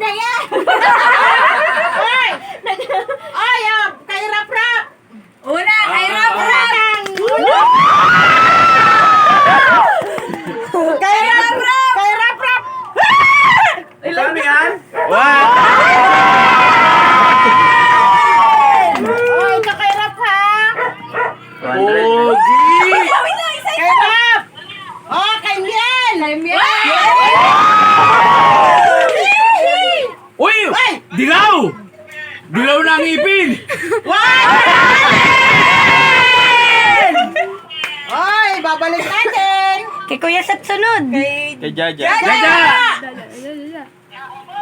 na yan! Ay! Ay, kay Rap-Rap! Una, kay Rap-Rap! Kay Rap-Rap! Kay Rap-Rap! Kami yan? Wow! Ay, ito kay Rap-Rap! Pogi! Kay Rap! Oh, kay Miel! Kay Miel! Uy! Dilaw! Dilaw na ang ipin! Ay, babalik natin! Kay Kuya sa sunod! Kay Jaja! Jaja!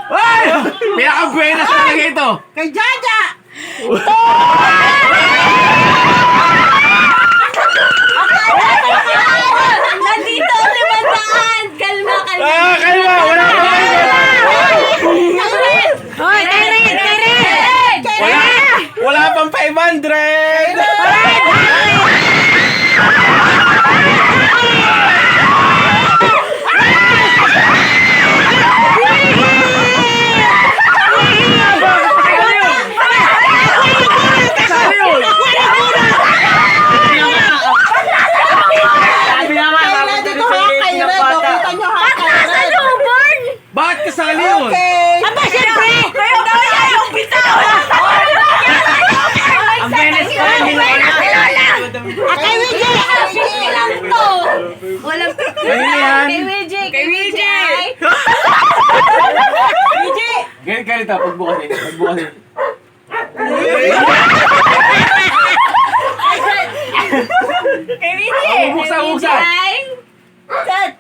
Ay! Pinaka-buenas talaga ito! Kay Jaja! Nandito ang 500! Kalma, kalma! Ah! Kalma! Wala pa kayo! Hoy, kay Red! Wala pang 500! Sabi naman, bakit Dito ha, kay Red. O, kita nyo ha, kay Red. Bakit kasali yun? Okay. Aba, siyempre! Kaya daw yan yung pizza! ang benes ko rin nila. Kay WJ! lang to! Walang yan? Kay WJ! Kay WJ! Ganyan ka rito, pagbukasin. Pagbukasin. Kay WJ! Buksan, buksan! Set!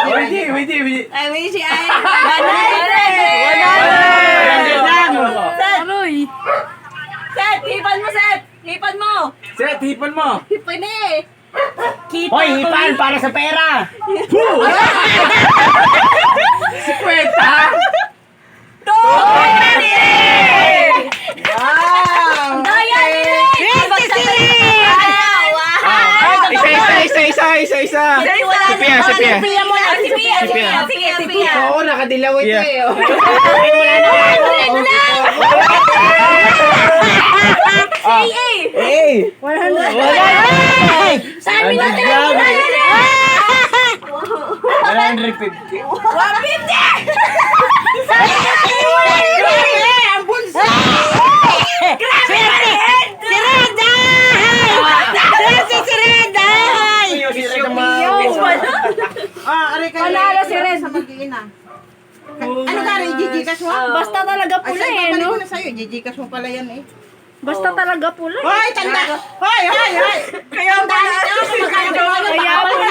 Wait. Ay, WJ ay! 100! Set! Set! Hipan mo, Set! Hipan mo! Set, hipan mo! Hipan eh! Kita Hoy, ko hipan eh. para sa pera. Si Kwenta! Wow! Daya ni Red! Isa! Si Pia! Pia mo na! Si Pia! Si Pia. Sige, si Pia! Oo, nakadilaw ito Yeah. eh. Ay, wala na ako. Hey! Sabi ko Ang tayo! grabe. 150. 150! Sabi ko tayo! Ang bunso! Si Red! Si Red! Aray kayo. Panalo si Red. Sa mag-iina. Ano ka rin, Gigikas mo? Basta talaga Ay, pula sa'yo, eh, babalik no? ko na sa'yo. Gigikas mo pala yan eh. Basta talaga pula eh. Hoy, tanda! Hoy! Kaya ang dami niya ako magkakaroon. Kaya pala.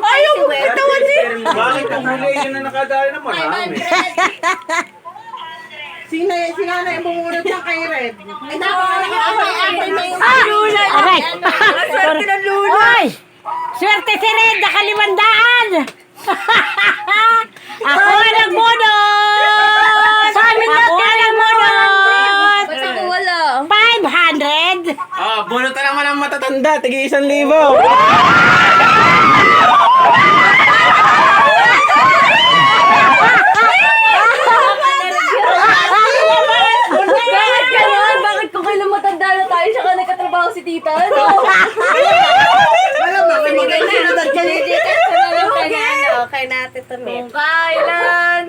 Ayaw mo katawan eh. Bakit ang huli yun na nakadali na marami? Sino yung bumunod ng kay Red? Aray! Swerte ng Luna! Oy! Swerte si Red! Nakalimandaan! Ako ang nagbunod! Ako ang nagbunod! Ba't ako wala? 500! Bunutan naman ang matatanda, tigi 1,000. Bakit gano'n? Bakit kung kailan matanda na tayo siya ka nagkatrabaho si tita? Ano? Alam mo, may mga sinunod ka rin. Okay natin ito, Met. Kung kailan?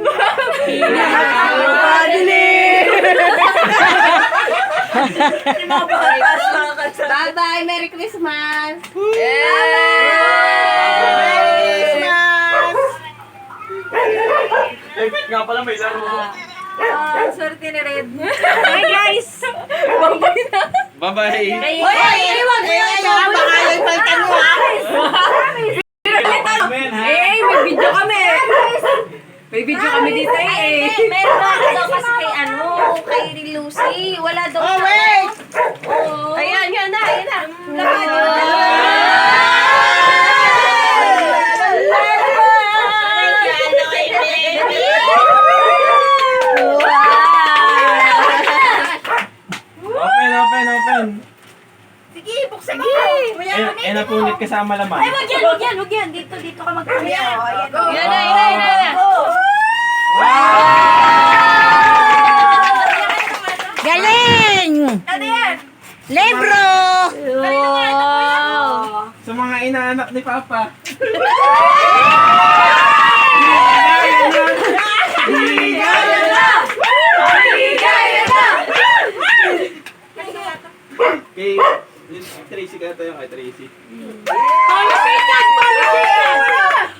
Bye-bye! Merry Christmas! Nga pala may laro. Swerte ni Red. Hi, guys! Bye-bye. Iwan mo yung ito! Baka yung paltan mo ha. Amen, ha? May video kami. May video kami dito Ay, eh. hindi. Meron na daw kasi kay Lucy. Wala daw Oh, siya. wait! Ayan, yun na. Laban Open. Sige, buksan mo. Ayan na po kasama laman. Ay, wag yan. Dito ka magkaya. Ayan, go. Yan na. Galing! Ano yan? Libro! Wow. Sa mga inaanak ni Papa. Kay Tracy ka tayo kay Tracy.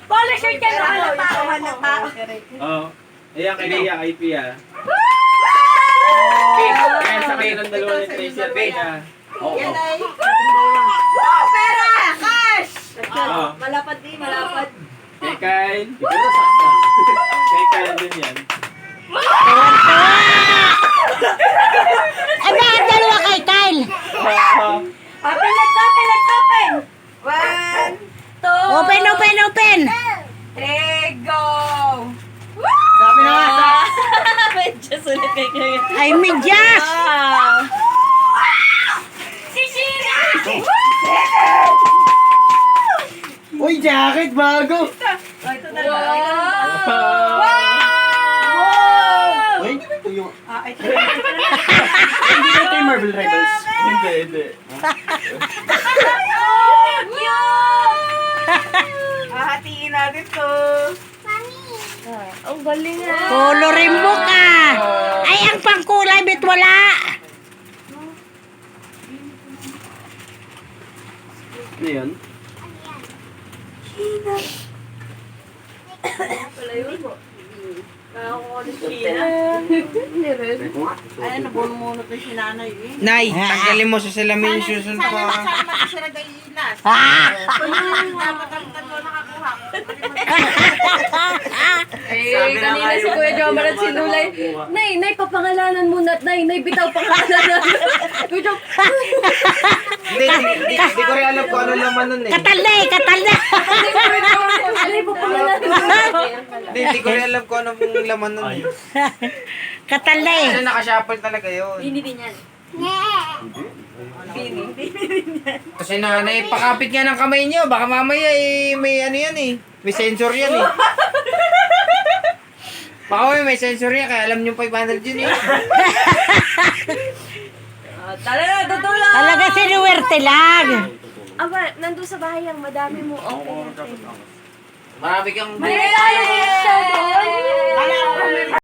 Polisher ka na. Halata. Oo. Ayan kay Lia, kay Pia. Kaya sa kayo ng dalawa ni Tracy at Pia. Oo. Yan ay. Wow, pera! Cash! Oo. Malapad din, malapad. Kay Kyle. Kay Kyle din yan. Ay, bakit dalawa kay Kyle? Open, let's open! 1, 2, Open! 3, go! Sabi na nga, Medyo sulit kay Kuya. Ay, medyas! Wow. Si Shira! Uy, jacket, bago! Oh, ito na lang. Uy, ito yung... Ito Hindi ba ito yung Marvel Rivals? Hindi. Hahatiin natin to. Ang galing ah. Colorin mo ka! Ay, ang pangkulay, bit wala! Ano yun? Ay, nabununod na si nanay eh. Nay, tanggalin mo sa salamin yung susun Sana pa. masama na siya nag-iinas. Ah! Dapat ang tatlo nakakuha. Eh, kanina si Kuya Jomar at si Lulay. Nay, papangalanan mo na. Nay, bitaw pangalanan. Kuya Jom. Hindi ko rin alam kung ano laman nun eh. Katal na! Nay, papangalanan mo. Hindi ko rin alam kung ano pong laman nun eh. Katal na! Kasi nakashuffle talaga yun. Hindi din yan. Kasi nanay, pakapit nga ng kamay niyo. Baka mamaya eh, may ano yan eh. May sensor yan eh. Baka may sensor yan, kaya alam niyo 500 yun eh. Talaga, tutulong. Talaga sinuwerte lang! Aba, nandun sa bahay ang madami mo. Okay natin. Marami kang... May regalo din siya doon.